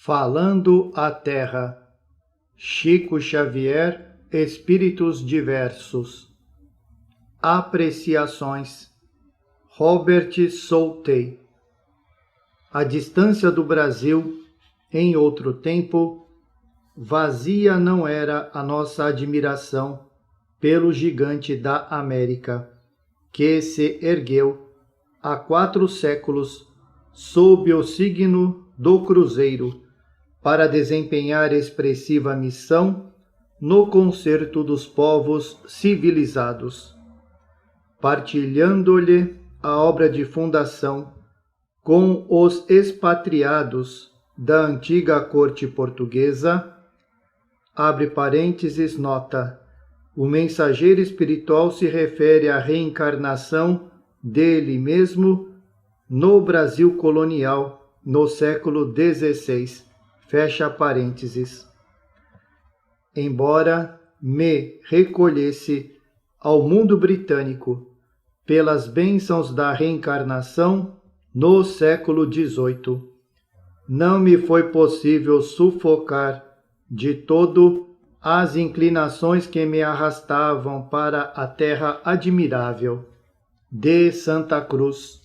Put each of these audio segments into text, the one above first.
Falando à Terra, Chico Xavier, Espíritos Diversos. Apreciações, Robert Soltey. A distância do Brasil, em outro tempo, vazia não era a nossa admiração pelo gigante da América, que se ergueu há 4 séculos sob o signo do Cruzeiro, para desempenhar expressiva missão no concerto dos povos civilizados, partilhando-lhe a obra de fundação com os expatriados da antiga corte portuguesa. Abre parênteses, nota. O mensageiro espiritual se refere à reencarnação dele mesmo no Brasil colonial no século XVI. Fecha parênteses. Embora me recolhesse ao mundo britânico pelas bênçãos da reencarnação no século XVIII, não me foi possível sufocar de todo as inclinações que me arrastavam para a terra admirável de Santa Cruz,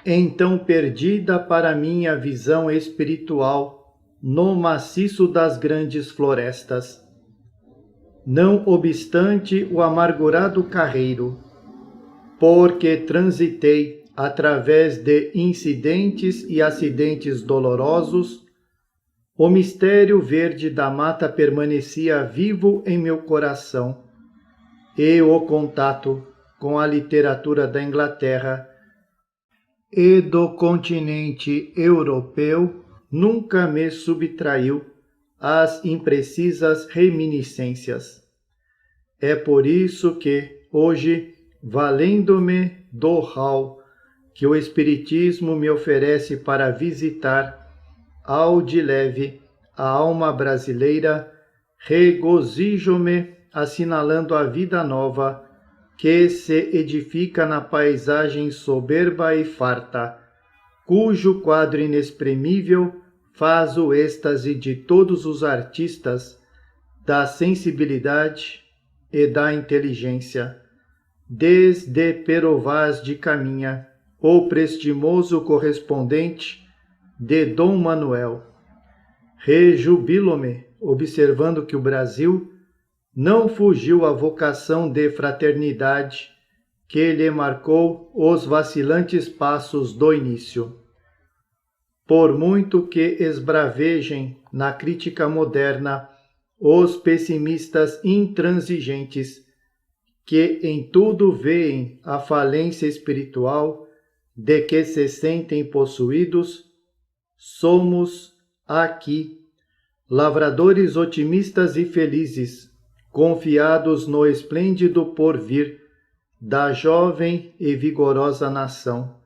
então perdida para minha visão espiritual no maciço das grandes florestas. Não obstante o amargurado carreiro, porque transitei através de incidentes e acidentes dolorosos, o mistério verde da mata permanecia vivo em meu coração, e o contato com a literatura da Inglaterra e do continente europeu nunca me subtraiu às imprecisas reminiscências. É por isso que, hoje, valendo-me do hall que o Espiritismo me oferece para visitar ao de leve a alma brasileira, regozijo-me assinalando a vida nova que se edifica na paisagem soberba e farta, cujo quadro inexprimível faz o êxtase de todos os artistas da sensibilidade e da inteligência, desde Pero Vaz de Caminha, o prestimoso correspondente de Dom Manuel. Rejubilo-me observando que o Brasil não fugiu à vocação de fraternidade que lhe marcou os vacilantes passos do início. Por muito que esbravejem na crítica moderna os pessimistas intransigentes, que em tudo veem a falência espiritual de que se sentem possuídos, somos aqui lavradores otimistas e felizes, confiados no esplêndido porvir da jovem e vigorosa nação,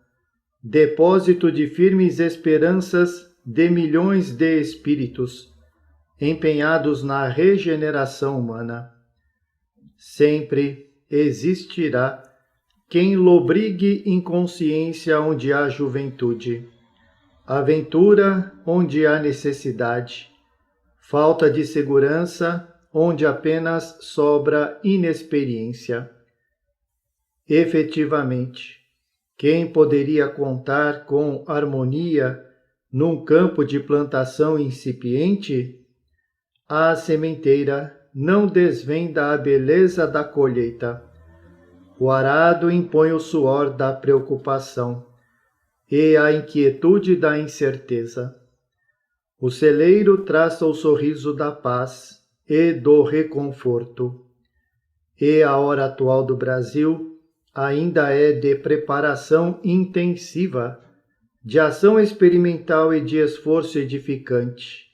depósito de firmes esperanças de milhões de espíritos, empenhados na regeneração humana. Sempre existirá quem lobrigue inconsciência onde há juventude, aventura onde há necessidade, falta de segurança onde apenas sobra inexperiência. Efetivamente, quem poderia contar com harmonia num campo de plantação incipiente? A sementeira não desvenda a beleza da colheita. O arado impõe o suor da preocupação e a inquietude da incerteza. O celeiro traça o sorriso da paz e do reconforto. E a hora atual do Brasil ainda é de preparação intensiva, de ação experimental e de esforço edificante.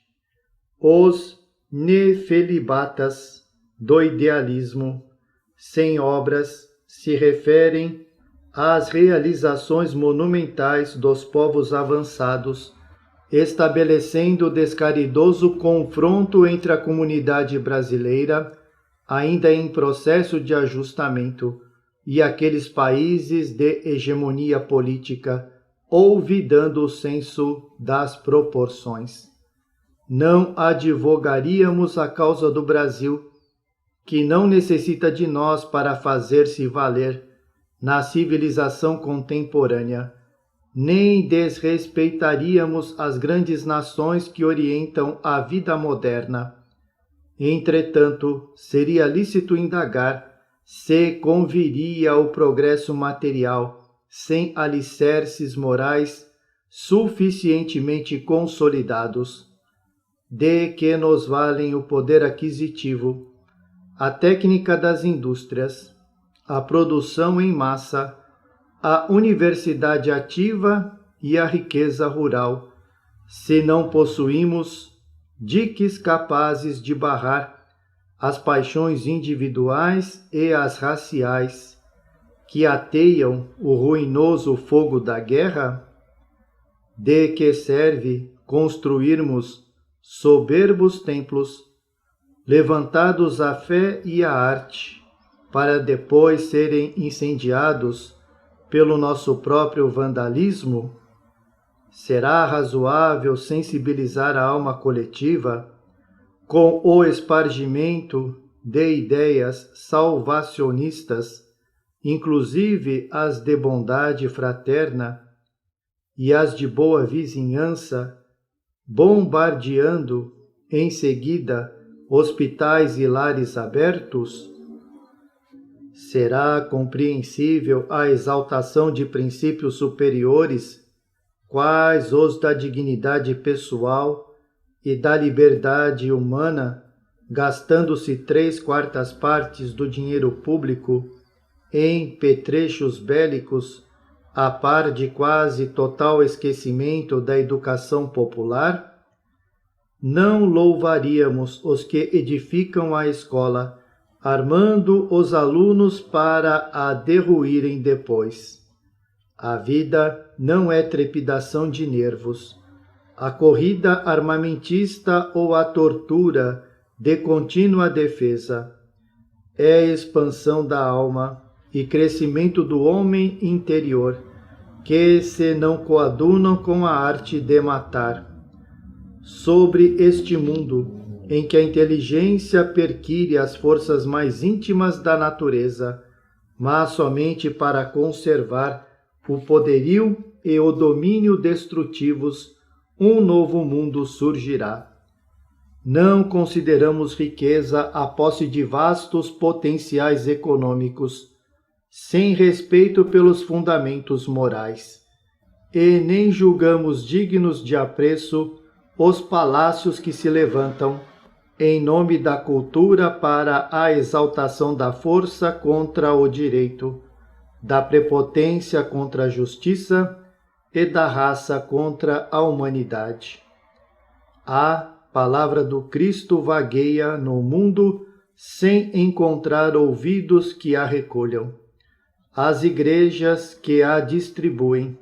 Os nefelibatas do idealismo, sem obras, se referem às realizações monumentais dos povos avançados, estabelecendo o descaridoso confronto entre a comunidade brasileira, ainda em processo de ajustamento, e aqueles países de hegemonia política, olvidando o senso das proporções. não advogaríamos a causa do Brasil, que não necessita de nós para fazer-se valer na civilização contemporânea, nem desrespeitaríamos as grandes nações que orientam a vida moderna. Entretanto, seria lícito indagar se conviria o progresso material sem alicerces morais suficientemente consolidados. De que nos valem o poder aquisitivo, a técnica das indústrias, a produção em massa, a universidade ativa e a riqueza rural, se não possuímos diques capazes de barrar as paixões individuais e as raciais que ateiam o ruinoso fogo da guerra? De que serve construirmos soberbos templos, levantados à fé e à arte, para depois serem incendiados pelo nosso próprio vandalismo? Será razoável sensibilizar a alma coletiva com o espargimento de ideias salvacionistas, inclusive as de bondade fraterna e as de boa vizinhança, bombardeando em seguida hospitais e lares abertos? Será compreensível a exaltação de princípios superiores, quais os da dignidade pessoal e da liberdade humana, gastando-se 3/4 partes do dinheiro público em petrechos bélicos, a par de quase total esquecimento da educação popular? Não louvaríamos os que edificam a escola, armando os alunos para a derruírem depois. A vida não é trepidação de nervos. A corrida armamentista ou a tortura de contínua defesa é expansão da alma e crescimento do homem interior, que se não coadunam com a arte de matar. Sobre este mundo, em que a inteligência perquire as forças mais íntimas da natureza, mas somente para conservar o poderio e o domínio destrutivos, um novo mundo surgirá. Não consideramos riqueza a posse de vastos potenciais econômicos, sem respeito pelos fundamentos morais, e nem julgamos dignos de apreço os palácios que se levantam em nome da cultura para a exaltação da força contra o direito, da prepotência contra a justiça e da raça contra a humanidade. A palavra do Cristo vagueia no mundo sem encontrar ouvidos que a recolham. As igrejas que a distribuem,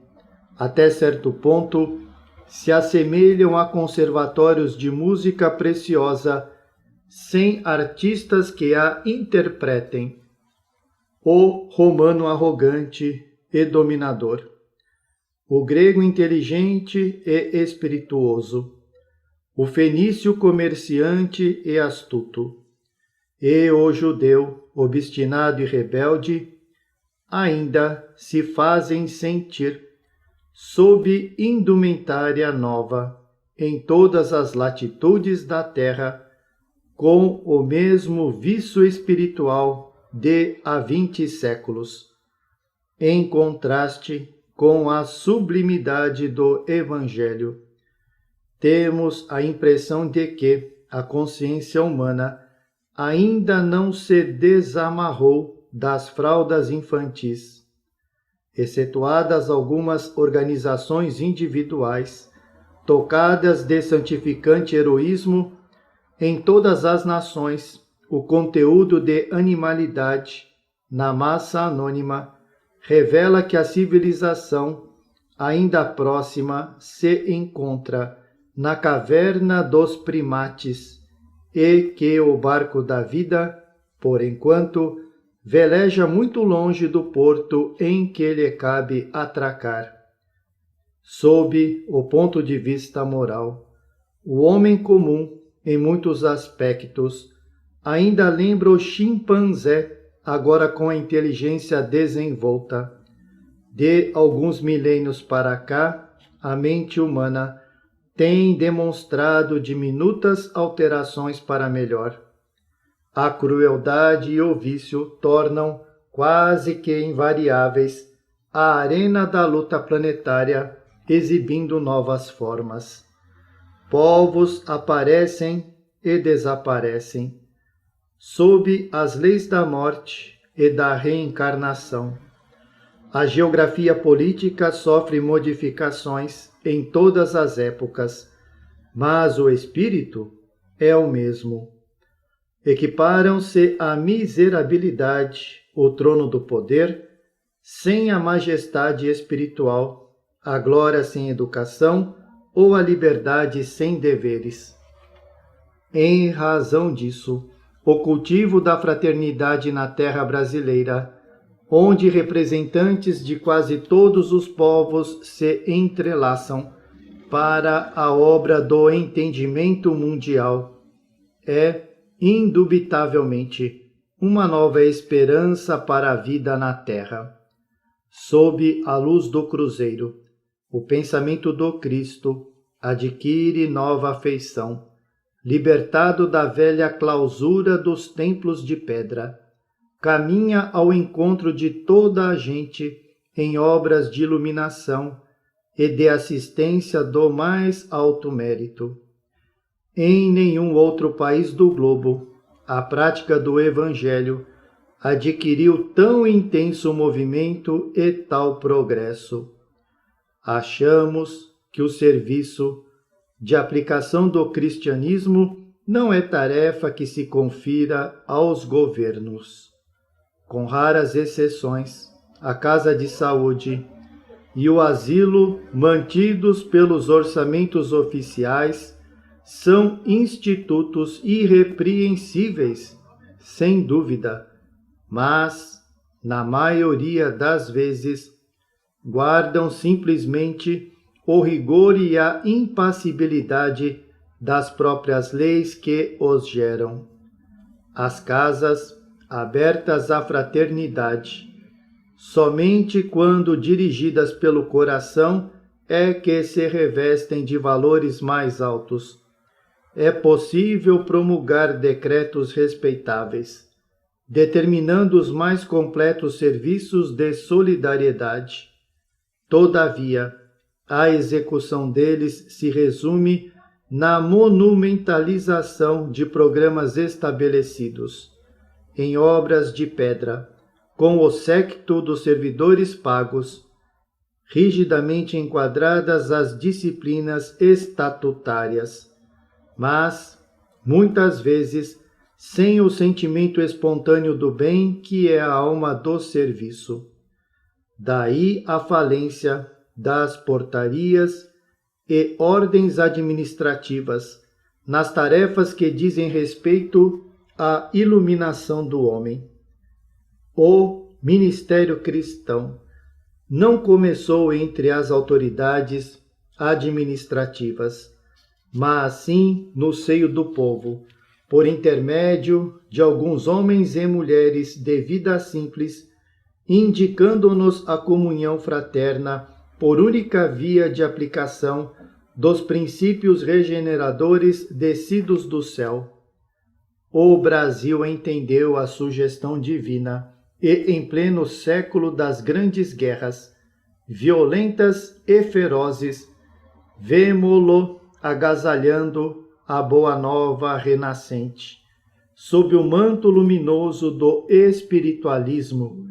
até certo ponto, se assemelham a conservatórios de música preciosa, sem artistas que a interpretem. O romano arrogante e dominador, o grego inteligente e espirituoso, o fenício comerciante e astuto, e o judeu obstinado e rebelde, ainda se fazem sentir sob indumentária nova em todas as latitudes da terra, com o mesmo vício espiritual de há 20 séculos, em contraste com a sublimidade do Evangelho. Temos a impressão de que a consciência humana ainda não se desamarrou das fraldas infantis, excetuadas algumas organizações individuais, tocadas de santificante heroísmo. Em todas as nações, o conteúdo de animalidade na massa anônima revela que a civilização, ainda próxima, se encontra na caverna dos primates e que o barco da vida, por enquanto, veleja muito longe do porto em que lhe cabe atracar. Sob o ponto de vista moral, O homem comum, em muitos aspectos, ainda lembra o chimpanzé, agora com a inteligência desenvolta. De alguns milênios para cá, a mente humana tem demonstrado diminutas alterações para melhor. A crueldade e o vício tornam quase que invariáveis a arena da luta planetária, exibindo novas formas. Povos aparecem e desaparecem, sob as leis da morte e da reencarnação. A geografia política sofre modificações em todas as épocas, mas o espírito é o mesmo. Equiparam-se à miserabilidade, o trono do poder, sem a majestade espiritual, a glória sem educação ou a liberdade sem deveres. Em razão disso, o cultivo da fraternidade na terra brasileira, onde representantes de quase todos os povos se entrelaçam para a obra do entendimento mundial, é, indubitavelmente, uma nova esperança para a vida na terra. Sob a luz do cruzeiro, o pensamento do Cristo adquire nova feição, libertado da velha clausura dos templos de pedra. Caminha ao encontro de toda a gente em obras de iluminação e de assistência do mais alto mérito. Em nenhum outro país do globo, a prática do Evangelho adquiriu tão intenso movimento e tal progresso. Achamos que o serviço de aplicação do cristianismo não é tarefa que se confira aos governos. Com raras exceções, a Casa de Saúde e o asilo, mantidos pelos orçamentos oficiais, são institutos irrepreensíveis, sem dúvida, mas, na maioria das vezes, guardam simplesmente o rigor e a impassibilidade das próprias leis que os geram. As casas, abertas à fraternidade, somente quando dirigidas pelo coração é que se revestem de valores mais altos. É possível promulgar decretos respeitáveis, determinando os mais completos serviços de solidariedade. Todavia, a execução deles se resume na monumentalização de programas estabelecidos, em obras de pedra, com o séquito dos servidores pagos, rigidamente enquadradas as disciplinas estatutárias, mas, muitas vezes, sem o sentimento espontâneo do bem que é a alma do serviço. Daí a falência das portarias e ordens administrativas nas tarefas que dizem respeito à iluminação do homem. O ministério cristão não começou entre as autoridades administrativas, mas sim no seio do povo, por intermédio de alguns homens e mulheres de vida simples, indicando-nos a comunhão fraterna por única via de aplicação dos princípios regeneradores descidos do céu. O Brasil entendeu a sugestão divina e, em pleno século das grandes guerras, violentas e ferozes, vemo-lo agasalhando a boa nova renascente, sob o manto luminoso do espiritualismo,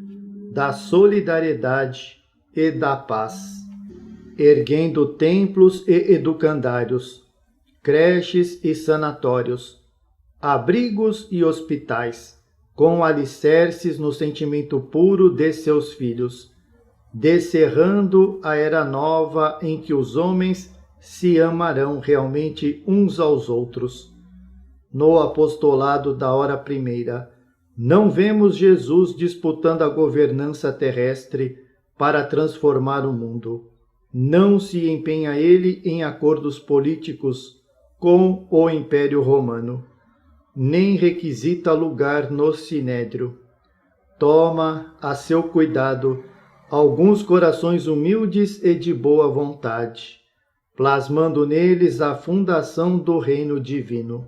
da solidariedade e da paz, erguendo templos e educandários, creches e sanatórios, abrigos e hospitais, com alicerces no sentimento puro de seus filhos, descerrando a era nova em que os homens se amarão realmente uns aos outros. No apostolado da hora primeira, não vemos Jesus disputando a governança terrestre para transformar o mundo. Não se empenha ele em acordos políticos com o Império Romano, nem requisita lugar no Sinédrio. Toma a seu cuidado alguns corações humildes e de boa vontade, plasmando neles a fundação do reino divino.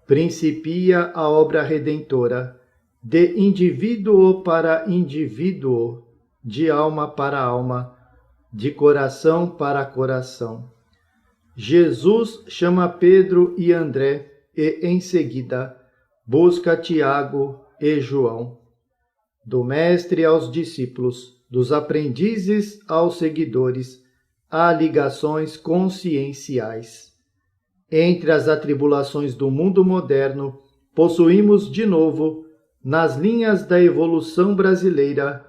Principia a obra redentora, de indivíduo para indivíduo, de alma para alma, de coração para coração. Jesus chama Pedro e André e, em seguida, busca Tiago e João. Do mestre aos discípulos, dos aprendizes aos seguidores, há ligações conscienciais. Entre as atribulações do mundo moderno, possuímos de novo, nas linhas da evolução brasileira,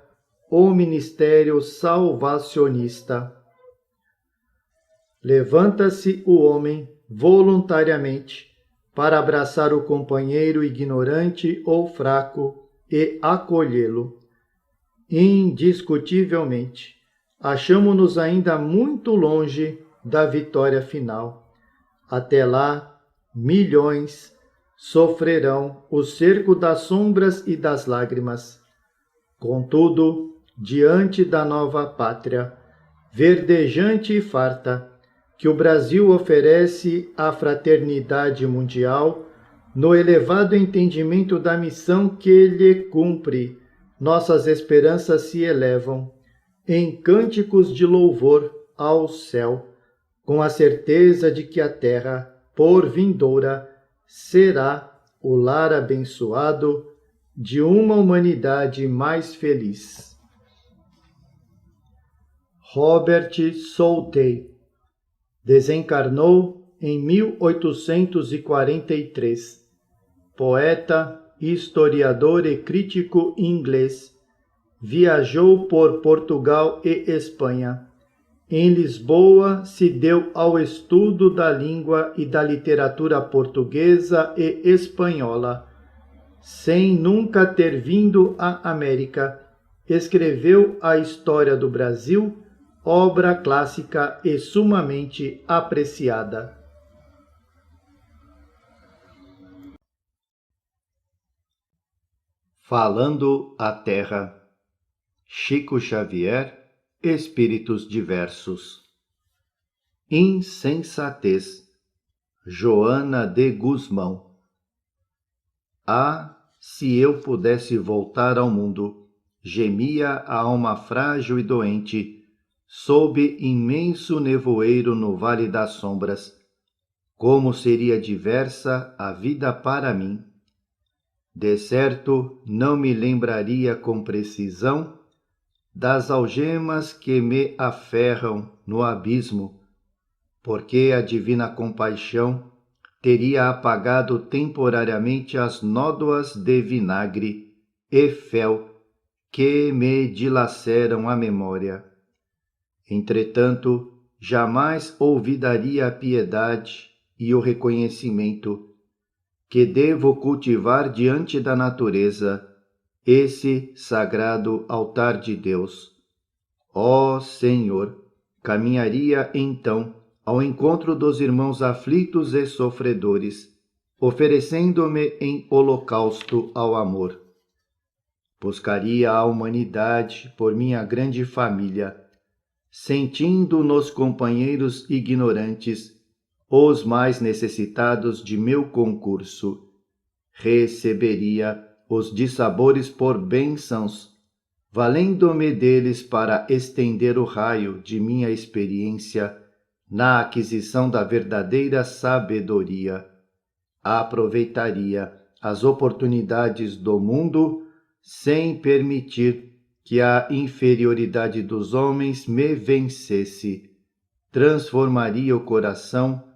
o ministério salvacionista. Levanta-se o homem voluntariamente para abraçar o companheiro ignorante ou fraco e acolhê-lo. Indiscutivelmente, achamo-nos ainda muito longe da vitória final. Até lá, milhões sofrerão o cerco das sombras e das lágrimas. Contudo, diante da nova pátria, verdejante e farta, que o Brasil oferece à fraternidade mundial, no elevado entendimento da missão que lhe cumpre, nossas esperanças se elevam em cânticos de louvor ao céu, com a certeza de que a terra, por vindoura, será o lar abençoado de uma humanidade mais feliz. Robert Southey desencarnou em 1843. Poeta, historiador e crítico inglês, viajou por Portugal e Espanha. Em Lisboa se deu ao estudo da língua e da literatura portuguesa e espanhola. Sem nunca ter vindo à América, escreveu a História do Brasil, obra clássica e sumamente apreciada. Falando à Terra. Chico Xavier, Espíritos Diversos. Insensatez. Joana de Guzmão. Ah, se eu pudesse voltar ao mundo, gemia a alma frágil e doente, sob imenso nevoeiro no Vale das Sombras. Como seria diversa a vida para mim! De certo, não me lembraria com precisão das algemas que me aferram no abismo, porque a divina compaixão teria apagado temporariamente as nódoas de vinagre e fel que me dilaceram a memória. Entretanto, jamais olvidaria a piedade e o reconhecimento que devo cultivar diante da natureza, esse sagrado altar de Deus. Ó Senhor, caminharia então ao encontro dos irmãos aflitos e sofredores, oferecendo-me em holocausto ao amor. Buscaria a humanidade por minha grande família, sentindo nos companheiros ignorantes os mais necessitados de meu concurso. Receberia os dissabores por bênçãos, valendo-me deles para estender o raio de minha experiência na aquisição da verdadeira sabedoria. Aproveitaria as oportunidades do mundo sem permitir que a inferioridade dos homens me vencesse. Transformaria o coração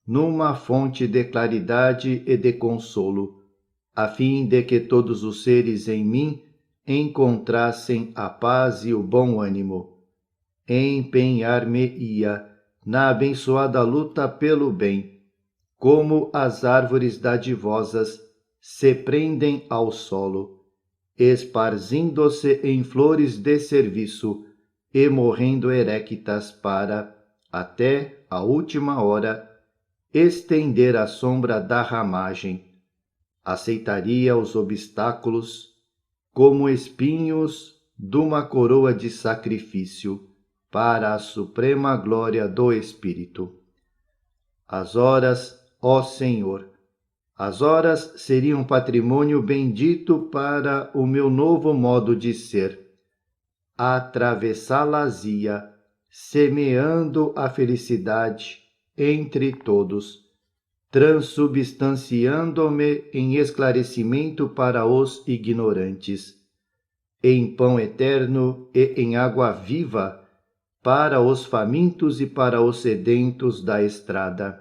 numa fonte de claridade e de consolo, a fim de que todos os seres em mim encontrassem a paz e o bom ânimo. Empenhar-me-ia na abençoada luta pelo bem, como as árvores dadivosas se prendem ao solo, esparzindo-se em flores de serviço e morrendo erectas para, até a última hora, estender a sombra da ramagem. Aceitaria os obstáculos como espinhos de uma coroa de sacrifício para a suprema glória do Espírito. As horas, ó Senhor, as horas seriam patrimônio bendito para o meu novo modo de ser. Atravessá-las-ia, semeando a felicidade entre todos, transubstanciando-me em esclarecimento para os ignorantes, em pão eterno e em água viva para os famintos e para os sedentos da estrada.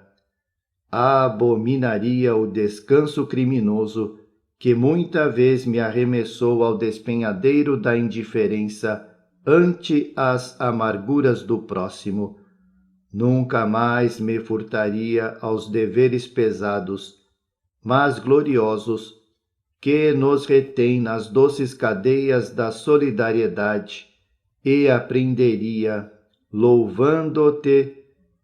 Abominaria o descanso criminoso que muita vez me arremessou ao despenhadeiro da indiferença ante as amarguras do próximo. Nunca mais me furtaria aos deveres pesados, mas gloriosos, que nos retém nas doces cadeias da solidariedade, e aprenderia, louvando-te,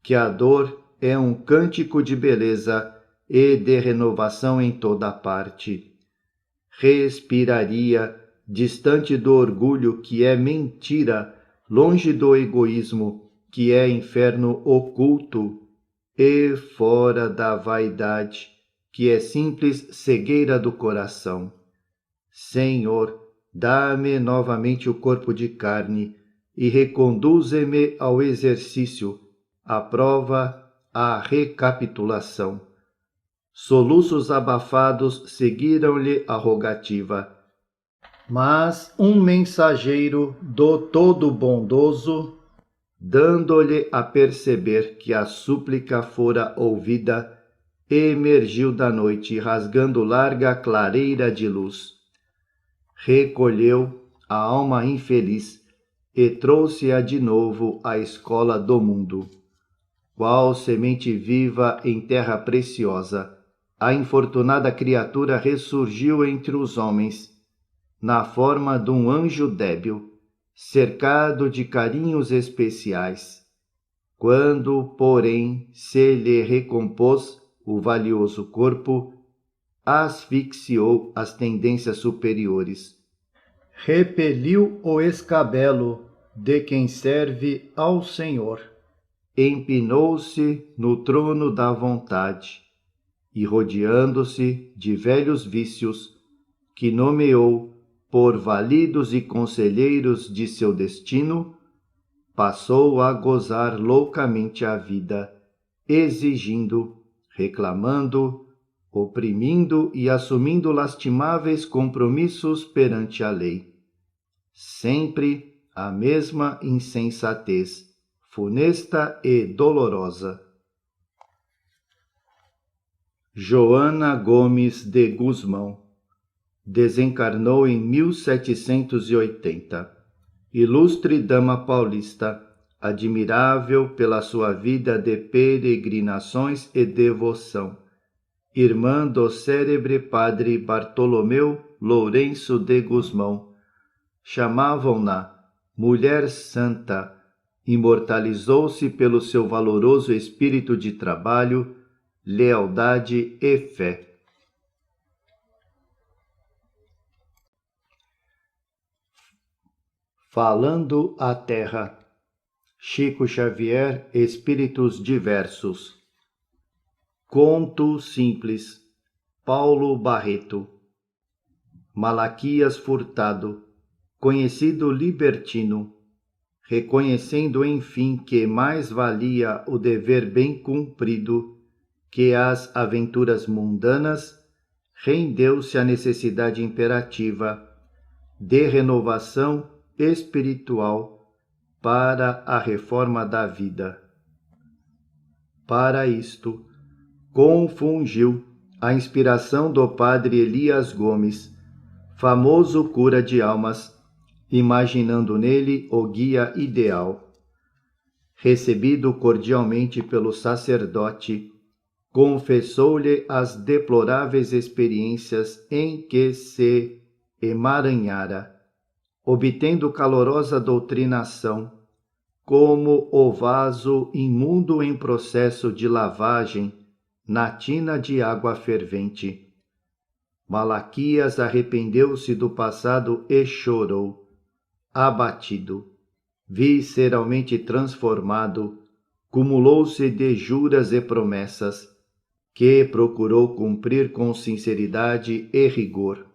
que a dor é um cântico de beleza e de renovação em toda parte. Respiraria, distante do orgulho que é mentira, longe do egoísmo que é inferno oculto, e fora da vaidade que é simples cegueira do coração. Senhor, dá-me novamente o corpo de carne e reconduze-me ao exercício, à prova, à recapitulação. Soluços abafados seguiram-lhe a rogativa. Mas um mensageiro do Todo-Bondoso, dando-lhe a perceber que a súplica fora ouvida, emergiu da noite, rasgando larga clareira de luz. Recolheu a alma infeliz e trouxe-a de novo à escola do mundo. Qual semente viva em terra preciosa, a infortunada criatura ressurgiu entre os homens, na forma de um anjo débil, cercado de carinhos especiais. Quando, porém, se lhe recompôs o valioso corpo, asfixiou as tendências superiores. Repeliu o escabelo de quem serve ao Senhor. Empinou-se no trono da vontade e, rodeando-se de velhos vícios, que nomeou por validos e conselheiros de seu destino, passou a gozar loucamente a vida, exigindo, reclamando, oprimindo e assumindo lastimáveis compromissos perante a lei. Sempre a mesma insensatez, funesta e dolorosa. Joana Gomes de Guzmão desencarnou em 1780. Ilustre dama paulista, admirável pela sua vida de peregrinações e devoção, irmã do célebre padre Bartolomeu Lourenço de Guzmão. Chamavam-na Mulher Santa. Imortalizou-se pelo seu valoroso espírito de trabalho, lealdade e fé. Falando à Terra. Chico Xavier, Espíritos Diversos. Conto simples. Paulo Barreto. Malaquias Furtado, conhecido libertino, reconhecendo enfim que mais valia o dever bem cumprido que as aventuras mundanas, rendeu-se à necessidade imperativa de renovação espiritual para a reforma da vida. Para isto, confundiu a inspiração do padre Elias Gomes, famoso cura de almas, imaginando nele o guia ideal. Recebido cordialmente pelo sacerdote, confessou-lhe as deploráveis experiências em que se emaranhara, obtendo calorosa doutrinação, como o vaso imundo em processo de lavagem na tina de água fervente. Malaquias arrependeu-se do passado e chorou, abatido, visceralmente transformado, cumulou-se de juras e promessas, que procurou cumprir com sinceridade e rigor.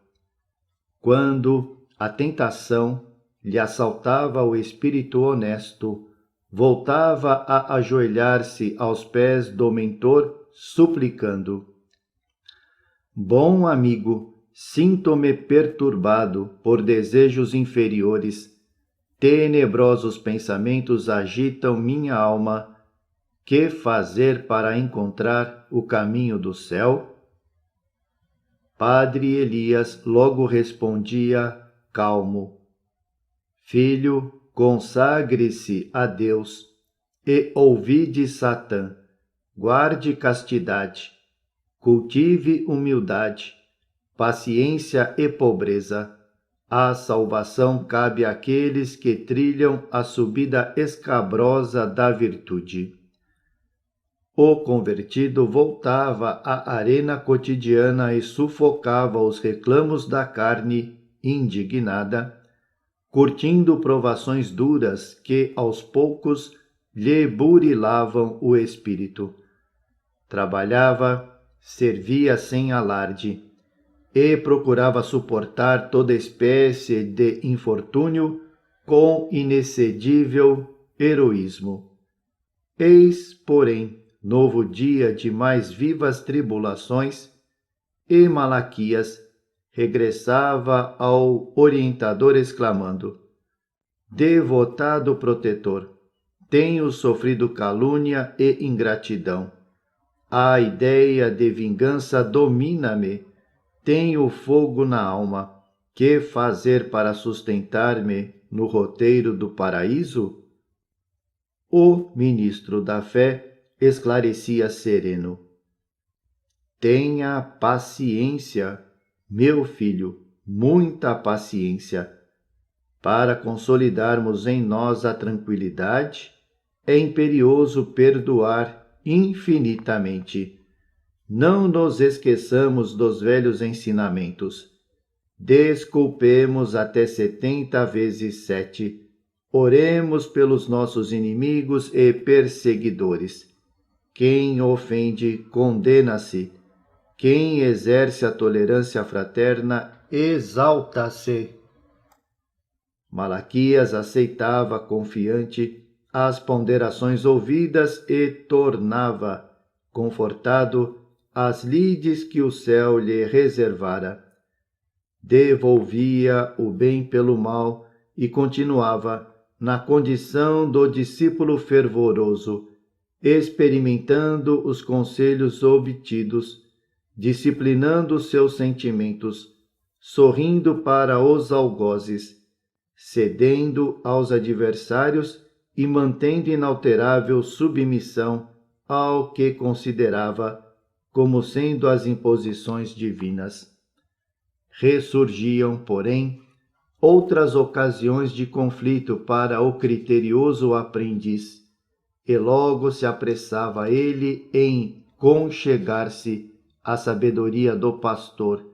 Quando a tentação lhe assaltava o espírito honesto, voltava a ajoelhar-se aos pés do mentor, suplicando: Bom amigo, sinto-me perturbado por desejos inferiores. Tenebrosos pensamentos agitam minha alma. Que fazer para encontrar o caminho do céu? Padre Elias logo respondia, calmo: Filho, consagre-se a Deus e ouvide Satã. Guarde castidade, cultive humildade, paciência e pobreza. A salvação cabe àqueles que trilham a subida escabrosa da virtude. O convertido voltava à arena cotidiana e sufocava os reclamos da carne indignada, curtindo provações duras que aos poucos lhe burilavam o espírito. Trabalhava, servia sem alarde e procurava suportar toda espécie de infortúnio com inexcedível heroísmo. Eis, porém, novo dia de mais vivas tribulações, e Malaquias regressava ao orientador exclamando: Devotado protetor, tenho sofrido calúnia e ingratidão. A ideia de vingança domina-me. Tenho fogo na alma. Que fazer para sustentar-me no roteiro do paraíso? O ministro da fé esclarecia sereno: Tenha paciência, meu filho, muita paciência. Para consolidarmos em nós a tranquilidade, é imperioso perdoar infinitamente. Não nos esqueçamos dos velhos ensinamentos. Desculpemos até 70 vezes 7. Oremos pelos nossos inimigos e perseguidores. Quem ofende, condena-se. Quem exerce a tolerância fraterna, exalta-se. Malaquias aceitava confiante as ponderações ouvidas e tornava, confortado, as lides que o céu lhe reservara. Devolvia o bem pelo mal e continuava na condição do discípulo fervoroso, experimentando os conselhos obtidos, disciplinando seus sentimentos, sorrindo para os algozes, cedendo aos adversários e mantendo inalterável submissão ao que considerava como sendo as imposições divinas. Ressurgiam, porém, outras ocasiões de conflito para o criterioso aprendiz, e logo se apressava ele em conchegar-se à sabedoria do pastor,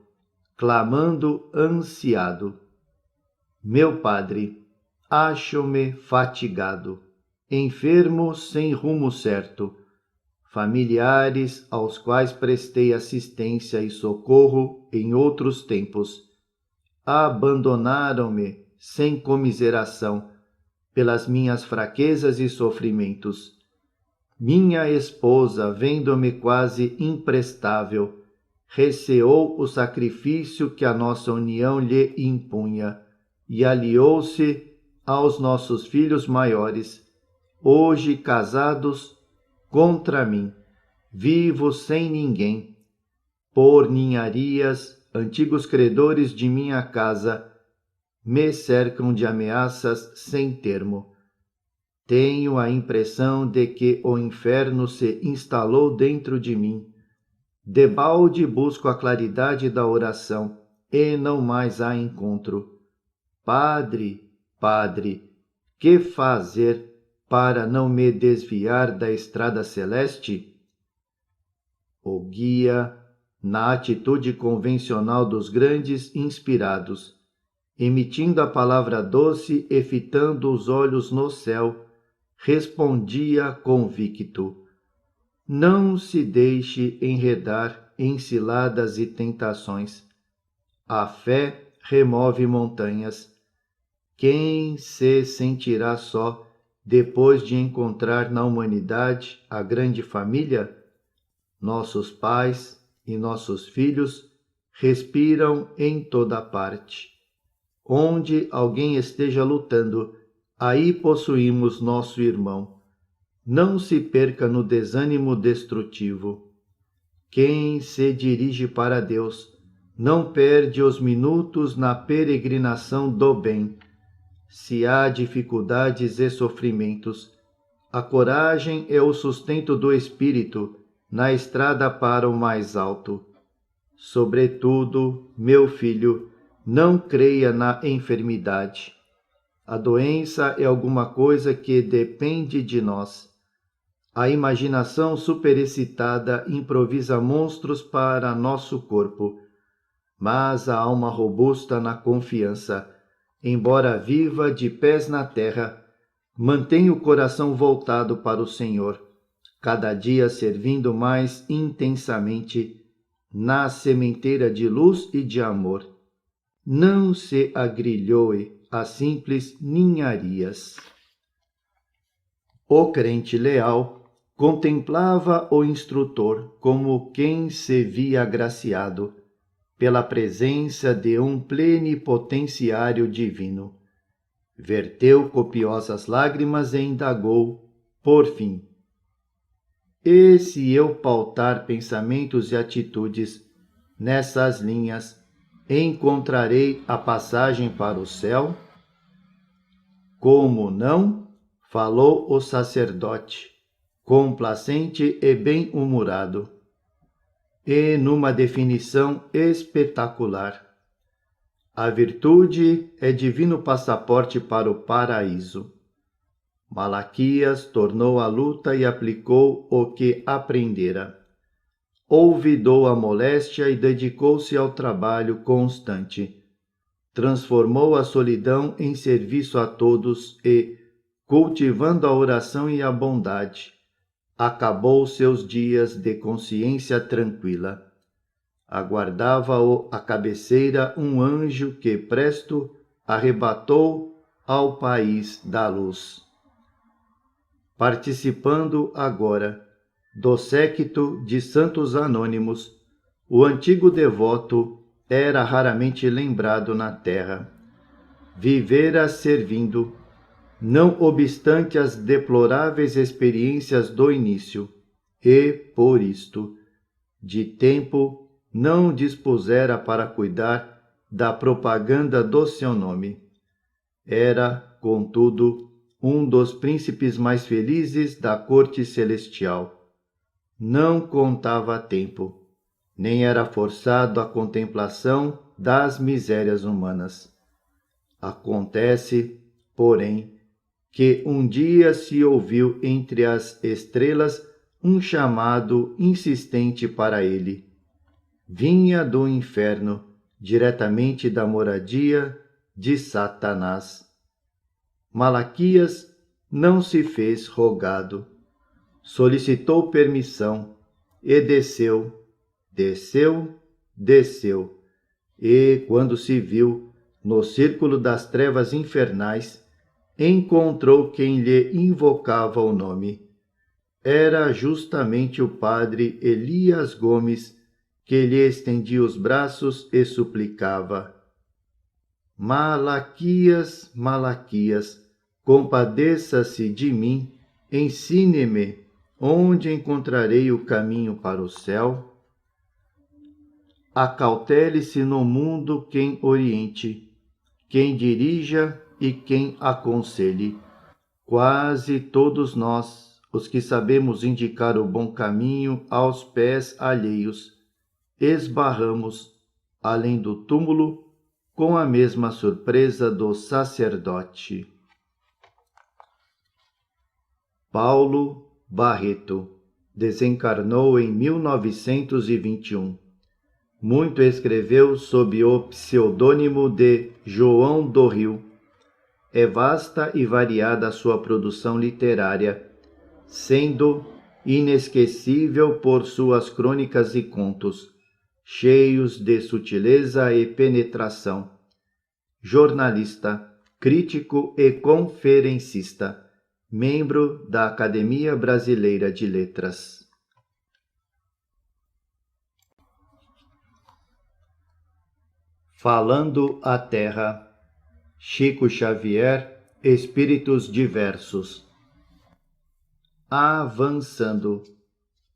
clamando ansiado: Meu padre, acho-me fatigado, enfermo sem rumo certo. Familiares aos quais prestei assistência e socorro em outros tempos abandonaram-me sem comiseração pelas minhas fraquezas e sofrimentos. Minha esposa, vendo-me quase imprestável, receou o sacrifício que a nossa união lhe impunha e aliou-se aos nossos filhos maiores, hoje casados, contra mim, vivo sem ninguém. Por ninharias, antigos credores de minha casa me cercam de ameaças sem termo. Tenho a impressão de que o inferno se instalou dentro de mim. Debalde busco a claridade da oração e não mais a encontro. Padre, Padre, que fazer para não me desviar da estrada celeste? o guia na atitude convencional dos grandes inspirados, emitindo a palavra doce e fitando os olhos no céu, respondia convicto: não se deixe enredar em ciladas e tentações. A fé remove montanhas. Quem se sentirá só depois de encontrar na humanidade a grande família? Nossos pais e nossos filhos respiram em toda parte. Onde alguém esteja lutando, aí possuímos nosso irmão. Não se perca no desânimo destrutivo. Quem se dirige para Deus não perde os minutos na peregrinação do bem. Se há dificuldades e sofrimentos, a coragem é o sustento do espírito na estrada para o mais alto. Sobretudo, meu filho, não creia na enfermidade. A doença é alguma coisa que depende de nós. A imaginação superexcitada improvisa monstros para nosso corpo, mas a alma robusta na confiança, embora viva de pés na terra, mantém o coração voltado para o Senhor, cada dia servindo mais intensamente na sementeira de luz e de amor. Não se agrilhoe a simples ninharias. O crente leal contemplava o instrutor como quem se via agraciado pela presença de um plenipotenciário divino. Verteu copiosas lágrimas e indagou, por fim: e se eu pautar pensamentos e atitudes nessas linhas, encontrarei a passagem para o céu? Como não? Falou o sacerdote, complacente e bem-humorado, e numa definição espetacular: a virtude é divino passaporte para o paraíso. Malaquias tornou a luta e aplicou o que aprendera. Olvidou a moléstia e dedicou-se ao trabalho constante. Transformou a solidão em serviço a todos e, cultivando a oração e a bondade, acabou seus dias de consciência tranquila. Aguardava-o à cabeceira um anjo que presto arrebatou ao país da luz. Participando agora do séquito de santos anônimos, o antigo devoto era raramente lembrado na terra. Vivera servindo, não obstante as deploráveis experiências do início, e, por isto, de tempo não dispusera para cuidar da propaganda do seu nome. Era, contudo, um dos príncipes mais felizes da corte celestial. Não contava tempo, nem era forçado à contemplação das misérias humanas. Acontece, porém, que um dia se ouviu entre as estrelas um chamado insistente para ele. Vinha do inferno, diretamente da moradia de Satanás. Malaquias não se fez rogado. Solicitou permissão e desceu, e, quando se viu no círculo das trevas infernais, encontrou quem lhe invocava o nome. Era justamente o padre Elias Gomes, que lhe estendia os braços e suplicava: Malaquias, Malaquias, compadeça-se de mim, ensine-me onde encontrarei o caminho para o céu. Acautele-se no mundo quem oriente, quem dirija e quem aconselhe. Quase todos nós, os que sabemos indicar o bom caminho aos pés alheios, esbarramos, além do túmulo, com a mesma surpresa do sacerdote. Paulo Barreto, desencarnou em 1921. Muito escreveu sob o pseudônimo de João do Rio. É vasta e variada a sua produção literária, sendo inesquecível por suas crônicas e contos, cheios de sutileza e penetração. Jornalista, crítico e conferencista, membro da Academia Brasileira de Letras. Falando à Terra, Chico Xavier, Espíritos Diversos. Avançando,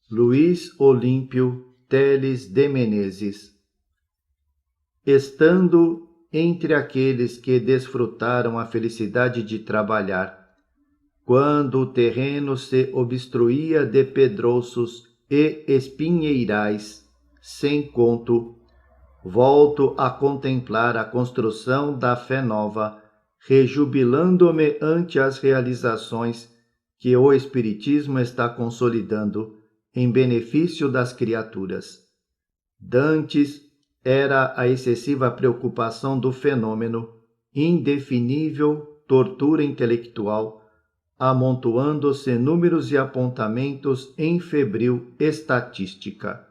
Luiz Olímpio Teles de Menezes. Estando entre aqueles que desfrutaram a felicidade de trabalhar, quando o terreno se obstruía de pedrouços e espinheirais sem conto, volto a contemplar a construção da fé nova, rejubilando-me ante as realizações que o Espiritismo está consolidando em benefício das criaturas. Dantes era a excessiva preocupação do fenômeno, indefinível tortura intelectual, amontoando-se números e apontamentos em febril estatística.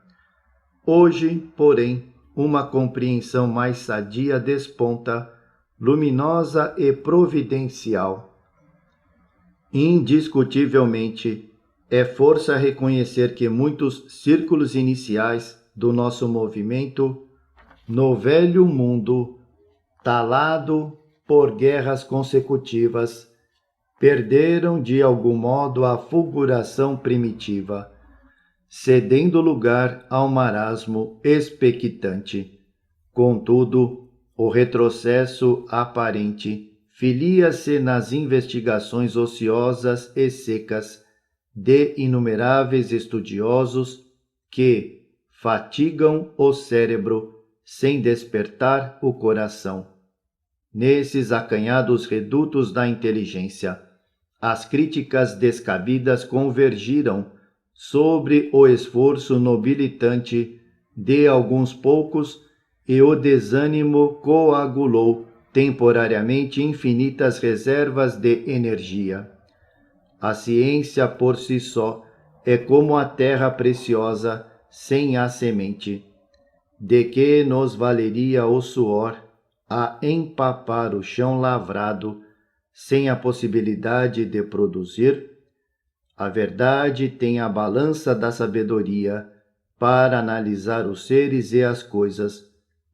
Hoje, porém, uma compreensão mais sadia desponta, luminosa e providencial. Indiscutivelmente, é força reconhecer que muitos círculos iniciais do nosso movimento no velho mundo, talado por guerras consecutivas, perderam de algum modo a fulguração primitiva, cedendo lugar ao marasmo expectante. Contudo, o retrocesso aparente filia-se nas investigações ociosas e secas de inumeráveis estudiosos que fatigam o cérebro sem despertar o coração. Nesses acanhados redutos da inteligência, as críticas descabidas convergiram sobre o esforço nobilitante de alguns poucos e o desânimo coagulou temporariamente infinitas reservas de energia. A ciência por si só é como a terra preciosa sem a semente. De que nos valeria o suor a empapar o chão lavrado sem a possibilidade de produzir? A verdade tem a balança da sabedoria para analisar os seres e as coisas,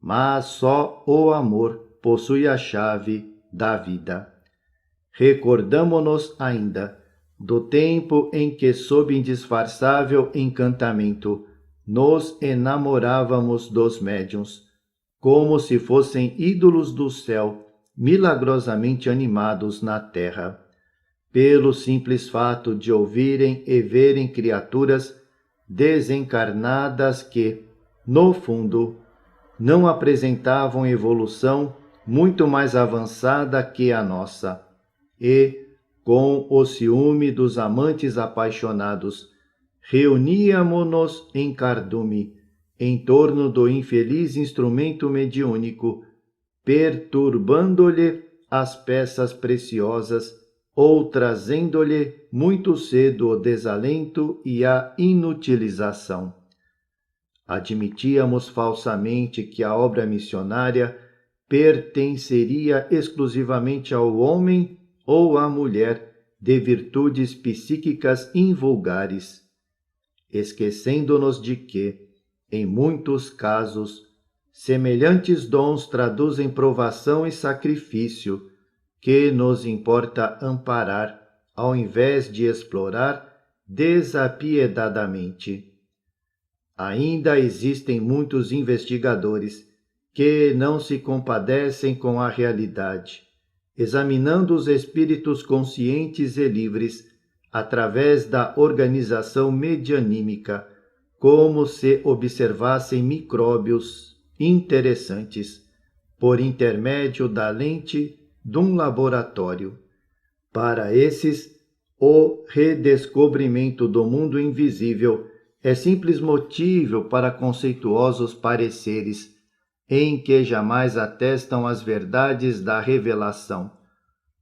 mas só o amor possui a chave da vida. Recordamo-nos ainda do tempo em que, sob indisfarçável encantamento, nos enamorávamos dos médiuns, como se fossem ídolos do céu, milagrosamente animados na terra, pelo simples fato de ouvirem e verem criaturas desencarnadas que, no fundo, não apresentavam evolução muito mais avançada que a nossa, e, com o ciúme dos amantes apaixonados, reuníamo-nos em cardume, em torno do infeliz instrumento mediúnico, perturbando-lhe as peças preciosas ou trazendo-lhe muito cedo o desalento e a inutilização. Admitíamos falsamente que a obra missionária pertenceria exclusivamente ao homem ou à mulher de virtudes psíquicas invulgares, esquecendo-nos de que, em muitos casos, semelhantes dons traduzem provação e sacrifício que nos importa amparar, ao invés de explorar desapiedadamente. Ainda existem muitos investigadores que não se compadecem com a realidade, examinando os espíritos conscientes e livres através da organização medianímica, como se observassem micróbios interessantes, por intermédio da lente de um laboratório. Para esses, O redescobrimento do mundo invisível é simples motivo para conceituosos pareceres, em que jamais atestam as verdades da revelação.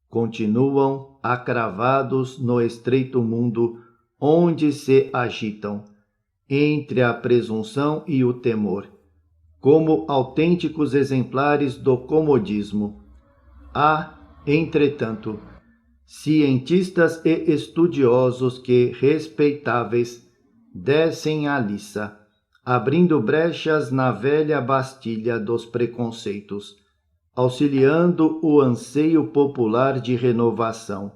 Continuam acravados no estreito mundo onde se agitam, entre a presunção e o temor, como autênticos exemplares do comodismo. Há, entretanto, cientistas e estudiosos que, respeitáveis, descem a liça, abrindo brechas na velha Bastilha dos preconceitos, auxiliando o anseio popular de renovação.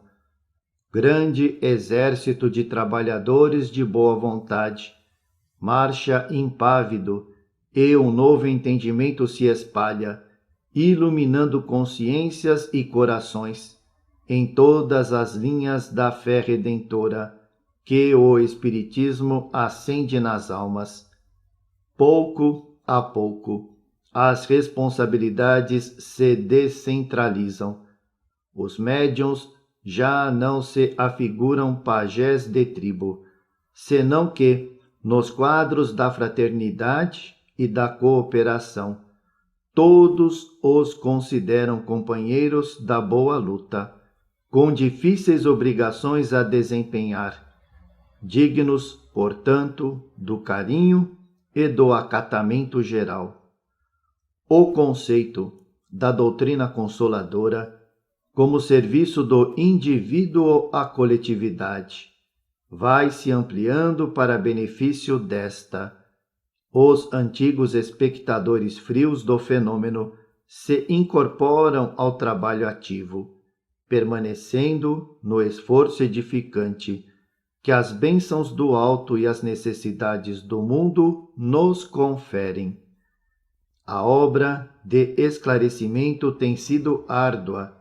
Grande exército de trabalhadores de boa vontade marcha impávido, e um novo entendimento se espalha, iluminando consciências e corações em todas as linhas da fé redentora que o Espiritismo acende nas almas. Pouco a pouco, as responsabilidades se descentralizam. Os médiuns já não se afiguram pajés de tribo, senão que, nos quadros da fraternidade e da cooperação, todos os consideram companheiros da boa luta, com difíceis obrigações a desempenhar, dignos, portanto, do carinho e do acatamento geral. O conceito da doutrina consoladora, como serviço do indivíduo à coletividade, vai se ampliando para benefício desta. Os antigos espectadores frios do fenômeno se incorporam ao trabalho ativo, permanecendo no esforço edificante que as bênçãos do alto e as necessidades do mundo nos conferem. A obra de esclarecimento tem sido árdua,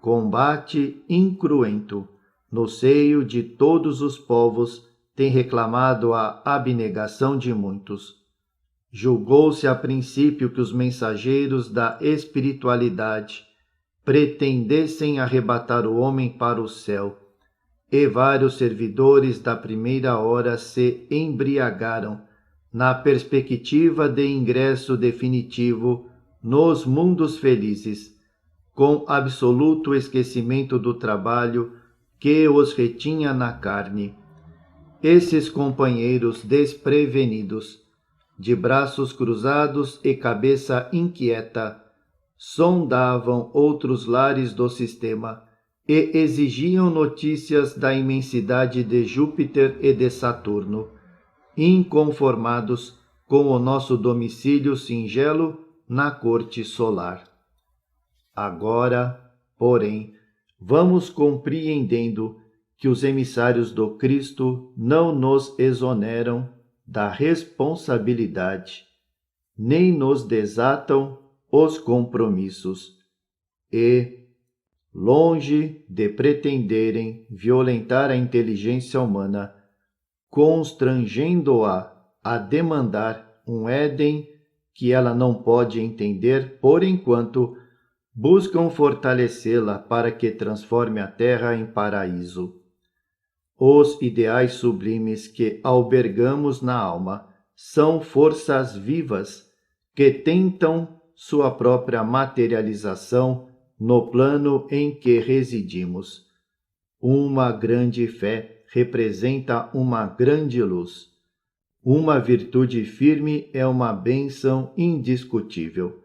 combate incruento, no seio de todos os povos, tem reclamado a abnegação de muitos. Julgou-se a princípio que os mensageiros da espiritualidade pretendessem arrebatar o homem para o céu, e vários servidores da primeira hora se embriagaram na perspectiva de ingresso definitivo nos mundos felizes, com absoluto esquecimento do trabalho que os retinha na carne. Esses companheiros desprevenidos, de braços cruzados e cabeça inquieta, sondavam outros lares do sistema e exigiam notícias da imensidade de Júpiter e de Saturno, inconformados com o nosso domicílio singelo na corte solar. Agora, porém, vamos compreendendo que os emissários do Cristo não nos exoneram da responsabilidade, nem nos desatam os compromissos, e, longe de pretenderem violentar a inteligência humana, constrangendo-a a demandar um Éden que ela não pode entender por enquanto, buscam fortalecê-la para que transforme a terra em paraíso. Os ideais sublimes que albergamos na alma são forças vivas que tentam sua própria materialização no plano em que residimos. Uma grande fé representa uma grande luz. Uma virtude firme é uma bênção indiscutível.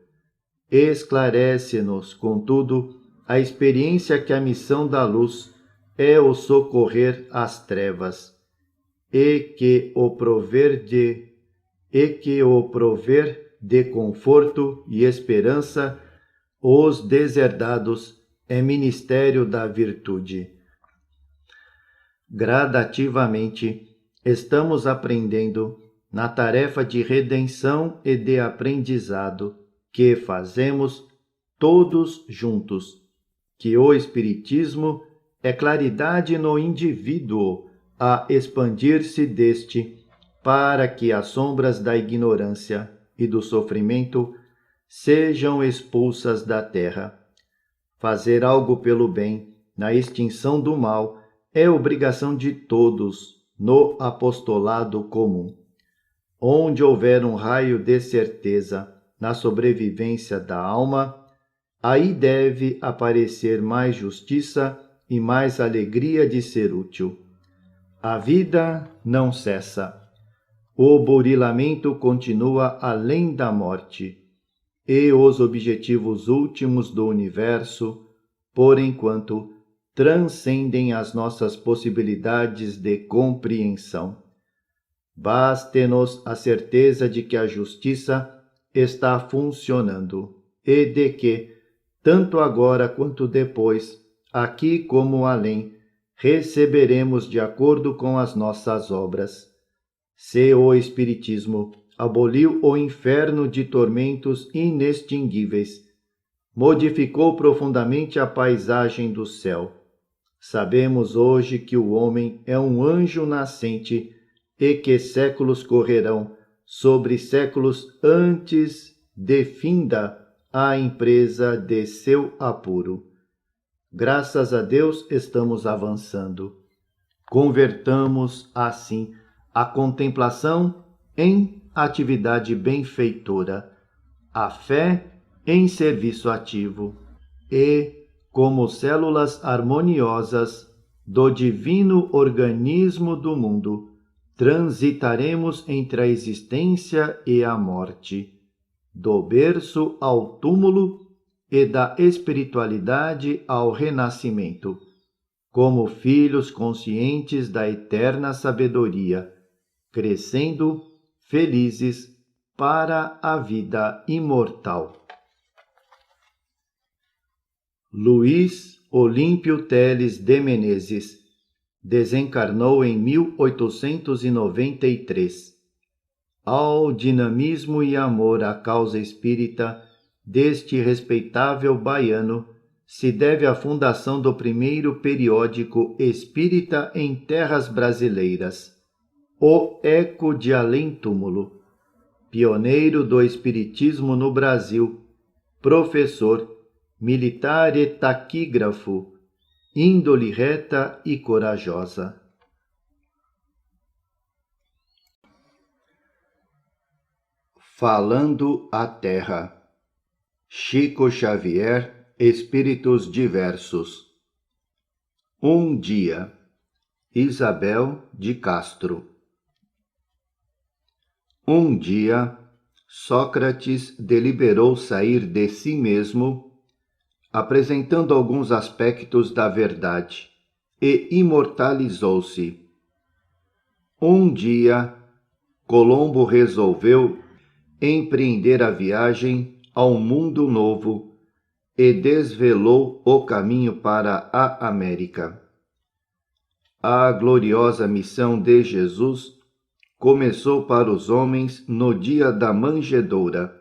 Esclarece-nos, contudo, a experiência que a missão da luz é o socorrer as trevas, e que o prover de conforto e esperança os deserdados é ministério da virtude. Gradativamente, estamos aprendendo na tarefa de redenção e de aprendizado que fazemos todos juntos, que o Espiritismo é claridade no indivíduo a expandir-se deste, para que as sombras da ignorância e do sofrimento sejam expulsas da terra. Fazer algo pelo bem, na extinção do mal, é obrigação de todos no apostolado comum. Onde houver um raio de certeza na sobrevivência da alma, aí deve aparecer mais justiça e mais alegria de ser útil. A vida não cessa. O burilamento continua além da morte, e os objetivos últimos do universo, por enquanto, transcendem as nossas possibilidades de compreensão. Baste-nos a certeza de que a justiça está funcionando e de que, tanto agora quanto depois, aqui como além, receberemos de acordo com as nossas obras. Se o Espiritismo aboliu o inferno de tormentos inextinguíveis, modificou profundamente a paisagem do céu, sabemos hoje que o homem é um anjo nascente e que séculos correrão sobre séculos antes de finda a empresa de seu apuro. Graças a Deus estamos avançando. Convertamos, assim, a contemplação em atividade benfeitora, a fé em serviço ativo e, como células harmoniosas do divino organismo do mundo, transitaremos entre a existência e a morte, do berço ao túmulo e da espiritualidade ao renascimento, como filhos conscientes da eterna sabedoria, crescendo felizes para a vida imortal. Luís Olímpio Teles de Menezes desencarnou em 1893. Ao dinamismo e amor à causa espírita deste respeitável baiano se deve a fundação do primeiro periódico espírita em terras brasileiras, O Eco de Além Túmulo. Pioneiro do espiritismo no Brasil, professor, militar e taquígrafo, índole reta e corajosa. Falando à Terra. Chico Xavier, Espíritos Diversos. Um dia. Isabel de Castro. Um dia, Sócrates deliberou sair de si mesmo, apresentando alguns aspectos da verdade, e imortalizou-se. Um dia, Colombo resolveu empreender a viagem ao mundo novo e desvelou o caminho para a América. A gloriosa missão de Jesus começou para os homens no dia da manjedoura.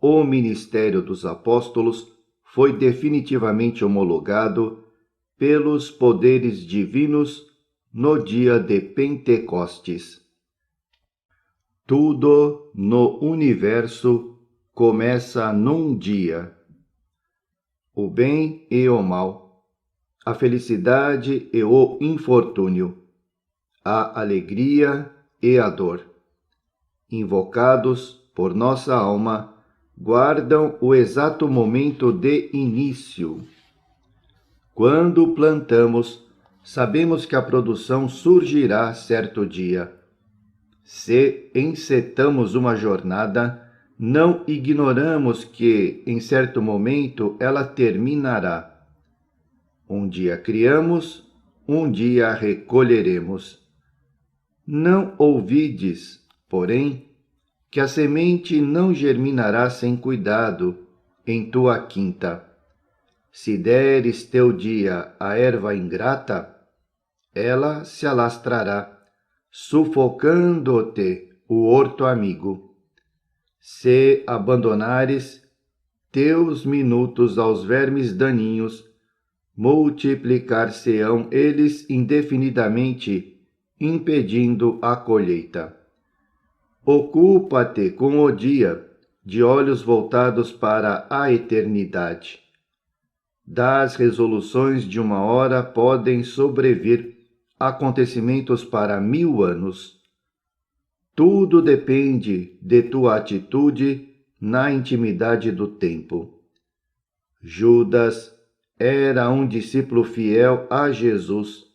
O ministério dos apóstolos foi definitivamente homologado pelos poderes divinos no dia de Pentecostes. Tudo no universo começa num dia. O bem e o mal, a felicidade e o infortúnio, a alegria e a dor, invocados por nossa alma, guardam o exato momento de início. Quando plantamos, sabemos que a produção surgirá certo dia. Se encetamos uma jornada, não ignoramos que, em certo momento, ela terminará. Um dia criamos, um dia recolheremos. Não ouvides, porém, que a semente não germinará sem cuidado em tua quinta. Se deres teu dia à erva ingrata, ela se alastrará, sufocando-te o horto amigo. Se abandonares teus minutos aos vermes daninhos, multiplicar-se-ão eles indefinidamente, impedindo a colheita. Ocupa-te com o dia, de olhos voltados para a eternidade. Das resoluções de uma hora podem sobrevir acontecimentos para 1000 anos. Tudo depende de tua atitude na intimidade do tempo. Judas era um discípulo fiel a Jesus,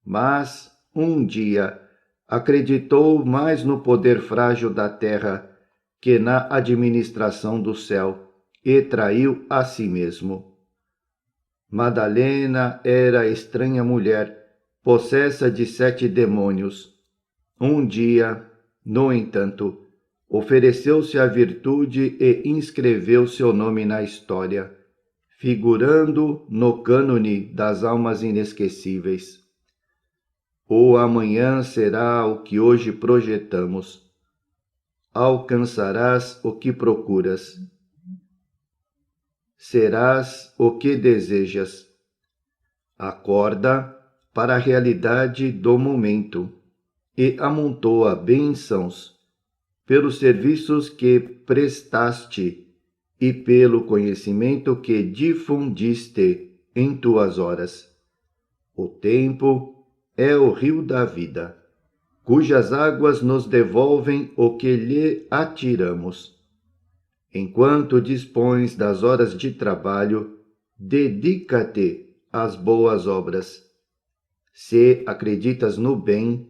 mas um dia acreditou mais no poder frágil da terra que na administração do céu e traiu a si mesmo. Madalena era estranha mulher, possessa de 7 demônios. Um dia, no entanto, ofereceu-se à virtude e inscreveu seu nome na história, figurando no cânone das almas inesquecíveis. O amanhã será o que hoje projetamos. Alcançarás o que procuras. Serás o que desejas. Acorda para a realidade do momento e amontoa bênçãos pelos serviços que prestaste e pelo conhecimento que difundiste em tuas horas. O tempo é o rio da vida, cujas águas nos devolvem o que lhe atiramos. Enquanto dispões das horas de trabalho, dedica-te às boas obras. Se acreditas no bem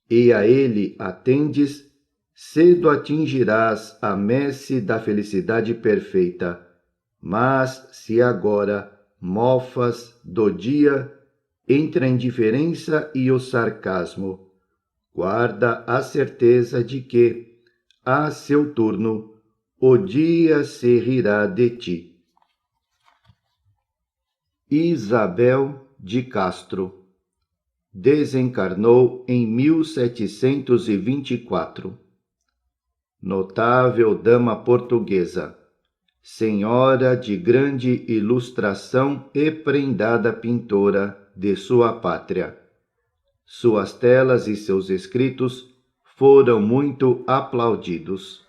e a ele atendes, cedo atingirás a messe da felicidade perfeita. Mas se agora mofas do dia entre a indiferença e o sarcasmo, guarda a certeza de que, a seu turno, o dia se rirá de ti. Isabel de Castro desencarnou em 1724. Notável dama portuguesa, senhora de grande ilustração e prendada pintora de sua pátria. Suas telas e seus escritos foram muito aplaudidos.